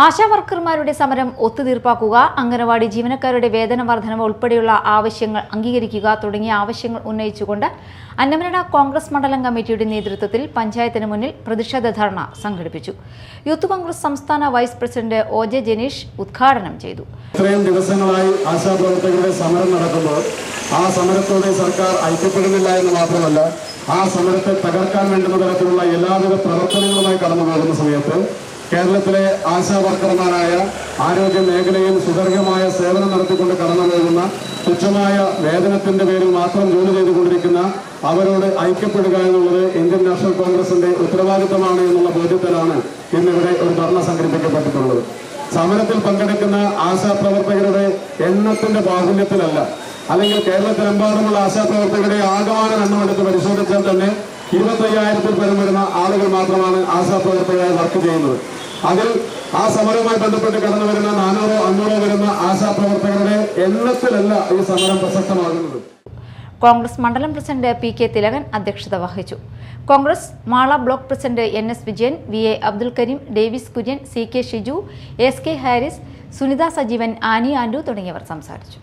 ആശാവർക്കർമാരുടെ സമരം ഒത്തുതീർപ്പാക്കുക, അംഗനവാടി ജീവനക്കാരുടെ വേതന വർധനവ് ഉൾപ്പെടെയുള്ള ആവശ്യങ്ങൾ അംഗീകരിക്കുക തുടങ്ങിയ ആവശ്യങ്ങൾ ഉന്നയിച്ചുകൊണ്ട് അന്നമനട കോൺഗ്രസ് മണ്ഡലം കമ്മിറ്റിയുടെ നേതൃത്വത്തിൽ പഞ്ചായത്തിന് മുന്നിൽ പ്രതിഷേധ ധർണ സംഘടിപ്പിച്ചു. യൂത്ത് കോൺഗ്രസ് സംസ്ഥാന വൈസ് പ്രസിഡന്റ് OJ ജനീഷ് ഉദ്ഘാടനം ചെയ്തു. ഇത്രയും ദിവസങ്ങളായി ആശാപ്രവർത്തകരുടെ സമരം നടക്കുമ്പോൾ ആ സമരത്തോടെ സർക്കാർ ഐക്യപ്പെടുന്നില്ല എന്ന് മാത്രമല്ല, ആ സമരത്തെ തകർക്കാൻ വേണ്ടുന്ന തരത്തിലുള്ള എല്ലാവിധ പ്രവർത്തനങ്ങളുമായി കടന്നു പോകുന്ന സമയത്ത് കേരളത്തിലെ ആശാവർക്കർമാരായ ആരോഗ്യ മേഖലയിൽ സുദീർഘമായ സേവനം നടത്തിക്കൊണ്ട് കടന്നു പോകുന്ന തുച്ഛമായ വേതനത്തിന്റെ പേരിൽ മാത്രം ജോലി ചെയ്തുകൊണ്ടിരിക്കുന്ന അവരോട് ഐക്യപ്പെടുക എന്നുള്ളത് ഇന്ത്യൻ നാഷണൽ കോൺഗ്രസിന്റെ ഉത്തരവാദിത്തമാണ് എന്നുള്ള ബോധ്യത്തിലാണ് ഇന്നിവിടെ ഒരു ധർണ സംഘടിപ്പിക്കപ്പെട്ടിട്ടുള്ളത്. സമരത്തിൽ പങ്കെടുക്കുന്ന ആശാപ്രവർത്തകരുടെ എണ്ണത്തിന്റെ ബാഹുല്യത്തിലല്ല, അല്ലെങ്കിൽ കേരളത്തിലെമ്പാടുമുള്ള ആശാപ്രവർത്തകരുടെ ആകമാനം എണ്ണമെടുത്ത് പരിശോധിച്ചാൽ തന്നെ 25,000-ൽ പരം വരുന്ന ആളുകൾ മാത്രമാണ് ആശാപ്രവർത്തകരായി വർക്ക് ചെയ്യുന്നത്. അതിൽ ആ സമരവുമായി ബന്ധപ്പെട്ട് കടന്നു വരുന്ന 400-ഓ 500-ഓ വരുന്ന ആശാപ്രവർത്തകരുടെ എണ്ണത്തിലല്ല ഈ സമരം പ്രസക്തമാകുന്നത്. കോൺഗ്രസ് മണ്ഡലം പ്രസിഡന്റ് PK തിലകൻ അധ്യക്ഷത വഹിച്ചു. Congress Mala block president NS Vijayan, VA Abdul Kareem, Davis Kurian, CK Shiju, SK Haris, Sunitha Sajeevan, Annie Andu തുടങ്ങിയവർ സംസാരിച്ചു.